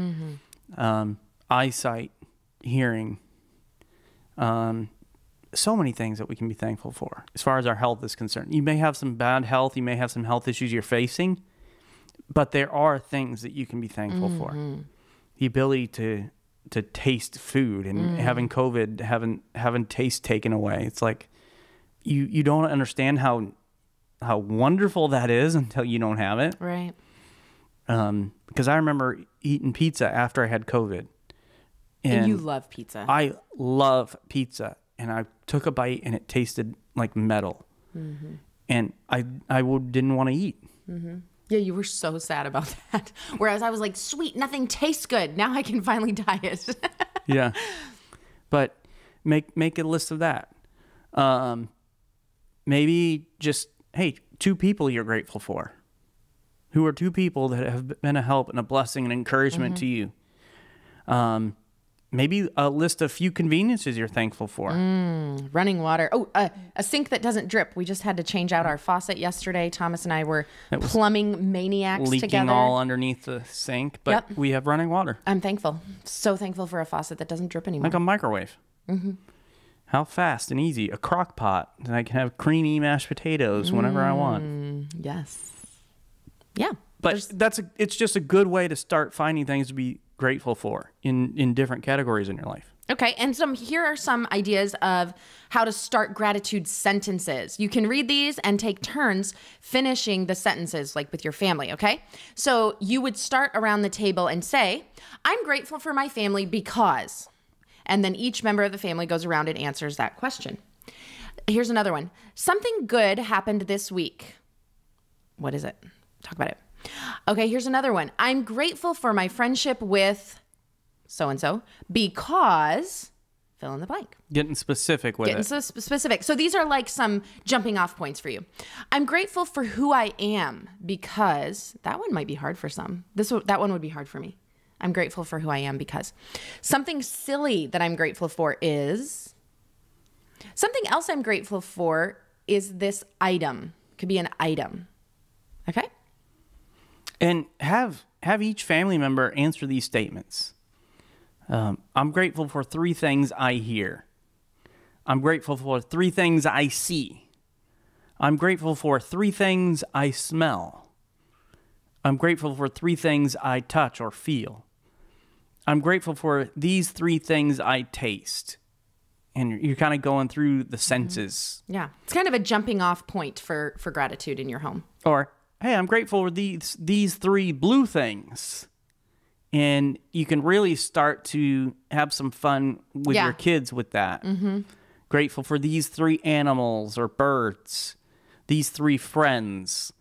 Eyesight, hearing, so many things that we can be thankful for as far as our health is concerned. You may have some bad health, you may have some health issues you're facing, but there are things that you can be thankful for. The ability to taste food, and having COVID, having taste taken away. It's like you don't understand how wonderful that is until you don't have it. Right. Because I remember eating pizza after I had COVID. And you love pizza. I love pizza. And I took a bite and it tasted like metal. And I didn't want to eat. Yeah, you were so sad about that. Whereas I was like, sweet, nothing tastes good. Now I can finally diet. Yeah. But make a list of that. Maybe just, hey, 2 people you're grateful for. Who are 2 people that have been a help and a blessing and encouragement to you. Maybe a list of few conveniences you're thankful for. Running water. Oh, a sink that doesn't drip. We just had to change out our faucet yesterday. Thomas and I were plumbing maniacs leaking together. all underneath the sink, but we have running water. I'm thankful. So thankful for a faucet that doesn't drip anymore. Like a microwave. How fast and easy. A crock pot. And I can have creamy mashed potatoes whenever I want. Yes. Yeah. But it's just a good way to start finding things to be grateful for in different categories in your life. Okay, and here are some ideas of how to start gratitude sentences. You can read these and take turns finishing the sentences, like with your family, okay? So you would start around the table and say, I'm grateful for my family because, and then each member of the family goes around and answers that question. Here's another one. Something good happened this week. What is it? Talk about it. Okay, here's another one. I'm grateful for my friendship with so-and-so because fill in the blank. Getting specific with it. Getting specific. So these are like some jumping off points for you. I'm grateful for who I am because that one might be hard for some. That one would be hard for me. I'm grateful for who I am because something silly that I'm grateful for is something else I'm grateful for is this item. Could be an item. Okay? And have each family member answer these statements. I'm grateful for 3 things I hear. I'm grateful for 3 things I see. I'm grateful for 3 things I smell. I'm grateful for 3 things I touch or feel. I'm grateful for these 3 things I taste. And you're kind of going through the senses. Yeah. It's kind of a jumping off point for gratitude in your home. Or, hey, I'm grateful for these 3 blue things. And you can really start to have some fun with your kids with that. Grateful for these 3 animals or birds, these 3 friends,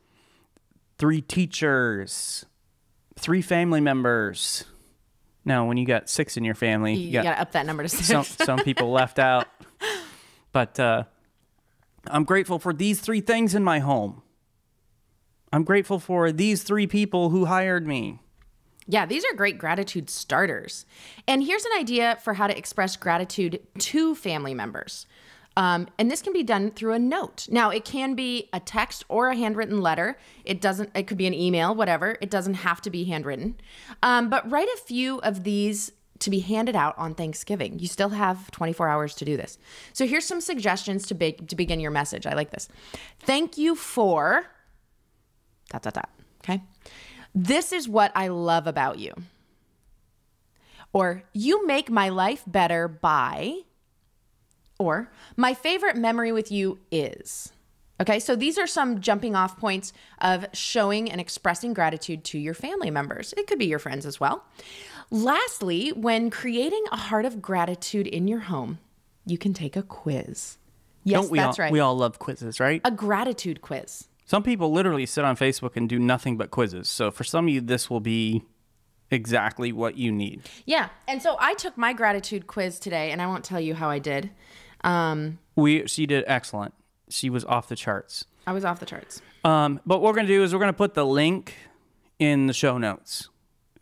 3 teachers, 3 family members. Now, when you got 6 in your family, you got to up that number to 6. Some people left out. But I'm grateful for these 3 things in my home. I'm grateful for these 3 people who hired me. Yeah, these are great gratitude starters. And here's an idea for how to express gratitude to family members. And this can be done through a note. Now, it can be a text or a handwritten letter. It could be an email, whatever. It doesn't have to be handwritten. But write a few of these to be handed out on Thanksgiving. You still have 24 hours to do this. So here's some suggestions to begin your message. I like this. Thank you for... ... Okay? This is what I love about you. Or, you make my life better by... Or, my favorite memory with you is... Okay, so these are some jumping off points of showing and expressing gratitude to your family members. It could be your friends as well. Lastly, when creating a heart of gratitude in your home, you can take a quiz. Yes, that's right. We all love quizzes, right? A gratitude quiz. Some people literally sit on Facebook and do nothing but quizzes. So for some of you, this will be exactly what you need. Yeah, and so I took my gratitude quiz today, and I won't tell you how I did. She did excellent. She was off the charts. I was off the charts. But what we're going to do is we're going to put the link in the show notes.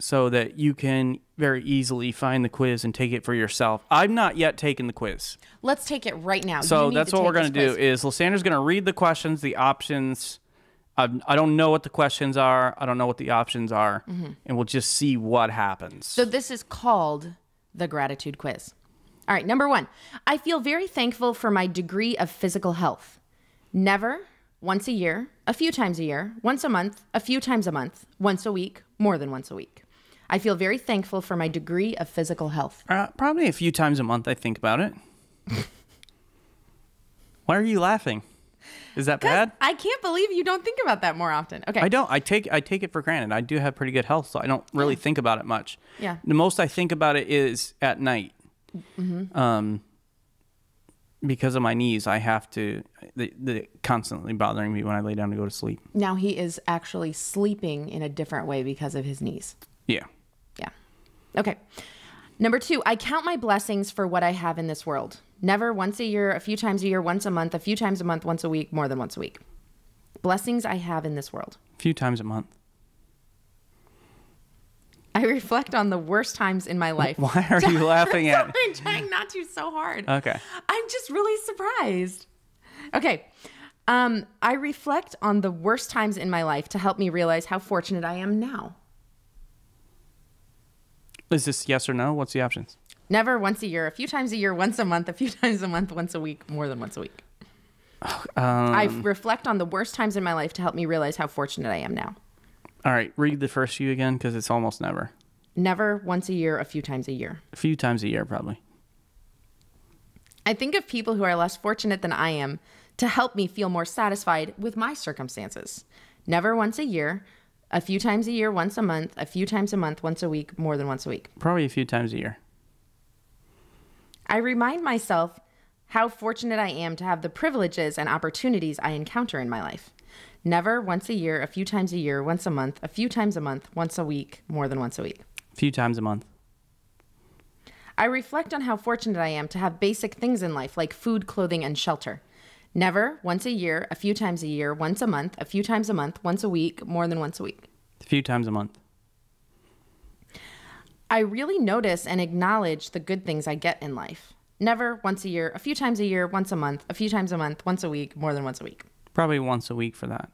so that you can very easily find the quiz and take it for yourself. I've not yet taken the quiz. Let's take it right now. So that's what we're going to do is Lysandra's going to read the questions, the options. I don't know what the questions are. I don't know what the options are. And we'll just see what happens. So this is called the gratitude quiz. All right, number 1. I feel very thankful for my degree of physical health. Never, once a year, a few times a year, once a month, a few times a month, once a week, more than once a week. I feel very thankful for my degree of physical health. Probably a few times a month I think about it. Why are you laughing? Is that bad? I can't believe you don't think about that more often. Okay. I don't. I take it for granted. I do have pretty good health, so I don't really think about it much. Yeah. The most I think about it is at night. Because of my knees, I have to. They're constantly bothering me when I lay down to go to sleep. Now he is actually sleeping in a different way because of his knees. Yeah. Yeah. Okay. Number 2, I count my blessings for what I have in this world. Never, once a year, a few times a year, once a month, a few times a month, once a week, more than once a week. Blessings I have in this world. A few times a month. I reflect on the worst times in my life. Why are you laughing at me? I'm trying not to so hard. Okay. I'm just really surprised. Okay. I reflect on the worst times in my life to help me realize how fortunate I am now. Is this yes or no? What's the options? Never, once a year, a few times a year, once a month, a few times a month, once a week, more than once a week. I reflect on the worst times in my life to help me realize how fortunate I am now. All right, read the first few again because it's almost never. Never, once a year, a few times a year. A few times a year, probably. I think of people who are less fortunate than I am to help me feel more satisfied with my circumstances. Never, once a year, a few times a year, once a month, a few times a month, once a week, more than once a week. Probably a few times a year. I remind myself how fortunate I am to have the privileges and opportunities I encounter in my life. Never, once a year, a few times a year, once a month, a few times a month, once a week, more than once a week. A few times a month. I reflect on how fortunate I am to have basic things in life like food, clothing, and shelter. Never, once a year, a few times a year, once a month, a few times a month, once a week, more than once a week. A few times a month. I really notice and acknowledge the good things I get in life. Never, once a year, a few times a year, once a month, a few times a month, once a week, more than once a week. Probably once a week for that.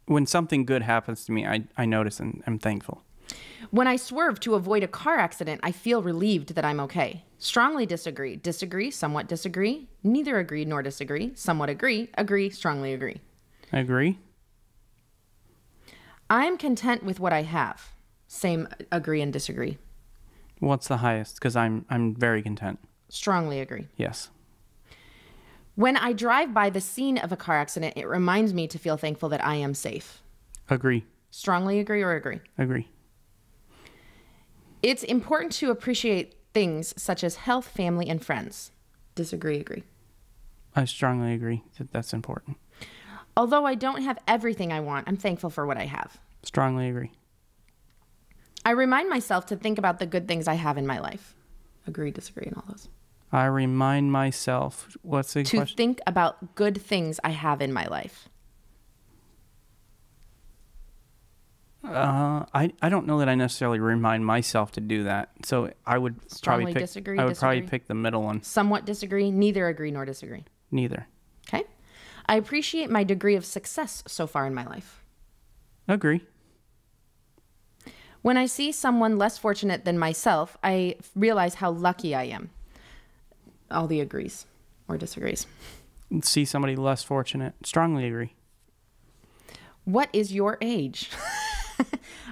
When something good happens to me, I notice and I'm thankful. When I swerve to avoid a car accident, I feel relieved that I'm okay. Strongly disagree. Disagree, somewhat disagree. Neither agree nor disagree. Somewhat agree. Agree, strongly agree. I agree. I am content with what I have. Same agree and disagree. What's the highest? Because I'm very content. Strongly agree. Yes. When I drive by the scene of a car accident, it reminds me to feel thankful that I am safe. Agree. Strongly agree or agree? Agree. It's important to appreciate things such as health, family, and friends. Disagree, agree. I strongly agree that that's important. Although I don't have everything I want, I'm thankful for what I have. Strongly agree. I remind myself to think about the good things I have in my life. Agree, disagree, and all those. I remind myself, what's the question? To think about good things I have in my life. I don't know that I necessarily remind myself to do that. So I would Strongly probably pick, disagree, I would disagree. probably pick the middle one. Somewhat disagree, neither agree nor disagree. Neither. Okay. I appreciate my degree of success so far in my life. Agree. When I see someone less fortunate than myself, I realize how lucky I am. All the agrees or disagrees. See somebody less fortunate. Strongly agree. What is your age?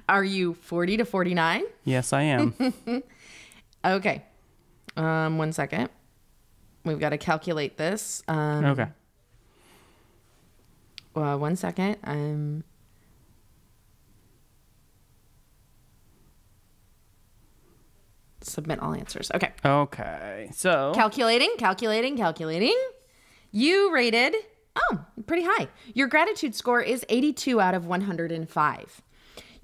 Are you 40 to 49? Yes, I am. Okay. 1 second. We've got to calculate this. Okay. 1 second. Submit all answers. Okay. Okay. So Calculating. You rated, pretty high. Your gratitude score is 82 out of 105.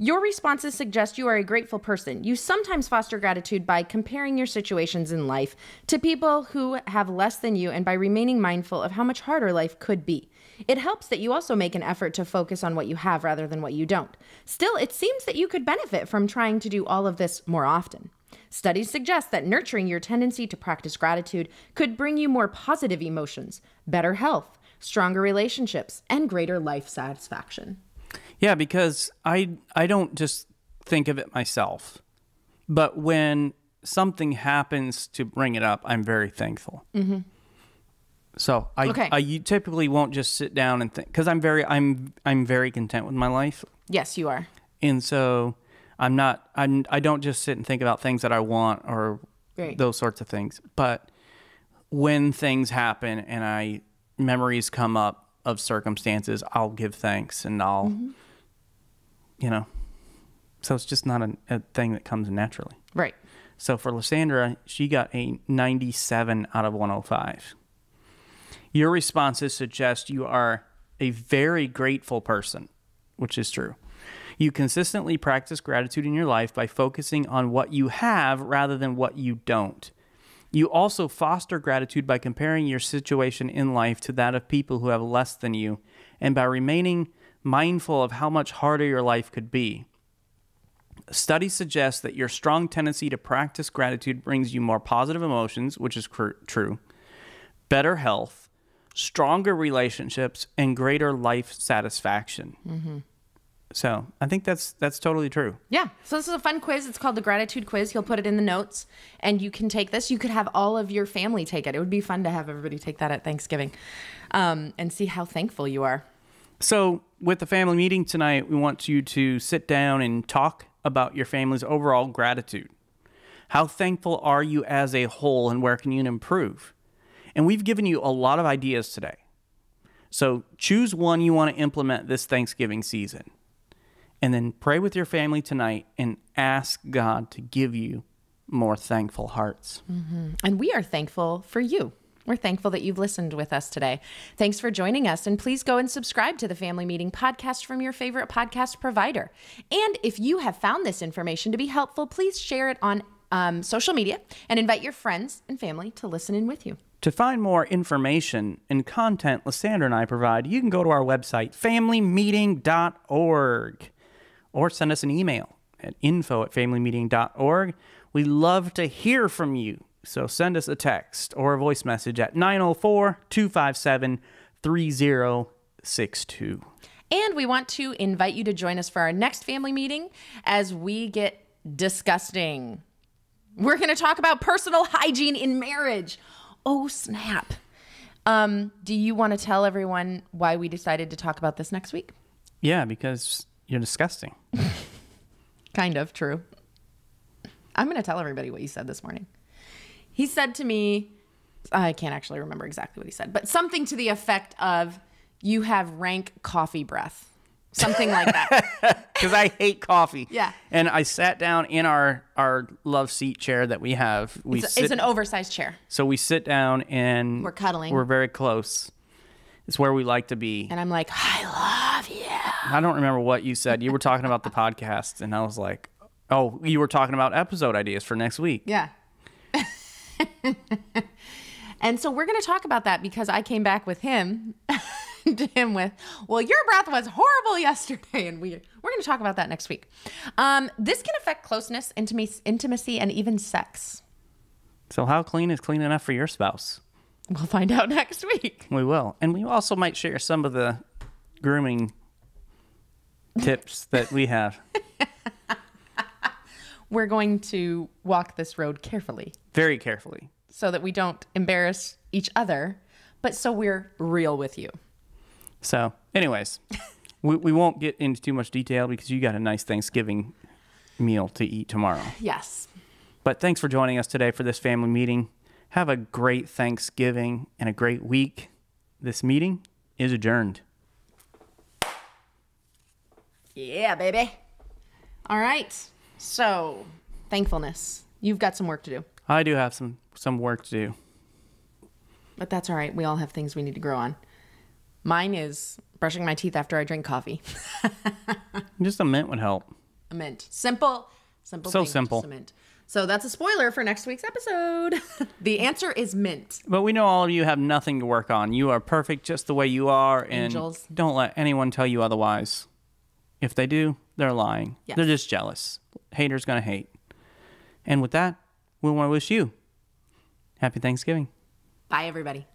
Your responses suggest you are a grateful person. You sometimes foster gratitude by comparing your situations in life to people who have less than you and by remaining mindful of how much harder life could be. It helps that you also make an effort to focus on what you have rather than what you don't. Still, it seems that you could benefit from trying to do all of this more often. Studies suggest that nurturing your tendency to practice gratitude could bring you more positive emotions, better health, stronger relationships, and greater life satisfaction. Yeah, because I don't just think of it myself, but when something happens to bring it up, I'm very thankful. Mm-hmm. So I typically won't just sit down and think, because I'm very content with my life. Yes, you are. And so I don't just sit and think about things that I want or those sorts of things. But when things happen and memories come up of circumstances, I'll give thanks and I'll, so it's just not a thing that comes naturally. Right. So for Lysandra, she got a 97 out of 105. Your responses suggest you are a very grateful person, which is true. You consistently practice gratitude in your life by focusing on what you have rather than what you don't. You also foster gratitude by comparing your situation in life to that of people who have less than you, and by remaining mindful of how much harder your life could be. Studies suggest that your strong tendency to practice gratitude brings you more positive emotions, which is true, better health, stronger relationships, and greater life satisfaction. Mm-hmm. So I think that's totally true. Yeah. So this is a fun quiz. It's called the Gratitude Quiz. He'll put it in the notes, and you can take this. You could have all of your family take it. It would be fun to have everybody take that at Thanksgiving, and see how thankful you are. So with the family meeting tonight, we want you to sit down and talk about your family's overall gratitude. How thankful are you as a whole, and where can you improve? And we've given you a lot of ideas today. So choose one you want to implement this Thanksgiving season. And then pray with your family tonight and ask God to give you more thankful hearts. Mm-hmm. And we are thankful for you. We're thankful that you've listened with us today. Thanks for joining us. And please go and subscribe to the Family Meeting podcast from your favorite podcast provider. And if you have found this information to be helpful, please share it on social media and invite your friends and family to listen in with you. To find more information and content Lysandra and I provide, you can go to our website, familymeeting.org, or send us an email at info@familymeeting.org. We love to hear from you, so send us a text or a voice message at 904-257-3062. And we want to invite you to join us for our next family meeting as we get disgusting. We're going to talk about personal hygiene in marriage. Oh, snap. Do you want to tell everyone why we decided to talk about this next week? Yeah, because you're disgusting. Kind of true. I'm going to tell everybody what you said this morning. He said to me, I can't actually remember exactly what he said, but something to the effect of, you have rank coffee breath. Something like that. Because I hate coffee. Yeah. And I sat down in our love seat chair that we have. It's an oversized chair. So we sit down and we're cuddling. We're very close. It's where we like to be. And I'm like, I love you. I don't remember what you said. You were talking about the podcast, and I was like, oh, you were talking about episode ideas for next week. Yeah. And so we're going to talk about that because I came back with him. To him with, well, your breath was horrible yesterday, and we're going to talk about that next week. This can affect closeness, intimacy, and even sex. So how clean is clean enough for your spouse? We'll find out next week. We will. And we also might share some of the grooming tips that we have. We're going to walk this road carefully. Very carefully. So that we don't embarrass each other, but so we're real with you. So, anyways, we won't get into too much detail because you got a nice Thanksgiving meal to eat tomorrow. Yes. But thanks for joining us today for this family meeting. Have a great Thanksgiving and a great week. This meeting is adjourned. Yeah, baby. All right. So, thankfulness. You've got some work to do. I do have some work to do. But that's all right. We all have things we need to grow on. Mine is brushing my teeth after I drink coffee. Just a mint would help. A mint. Simple. So thing, simple. just a mint. So that's a spoiler for next week's episode. The answer is mint. But we know all of you have nothing to work on. You are perfect just the way you are. And Angels. don't let anyone tell you otherwise. If they do, they're lying. Yes. They're just jealous. Haters gonna hate. And with that, we want to wish you happy Thanksgiving. Bye, everybody.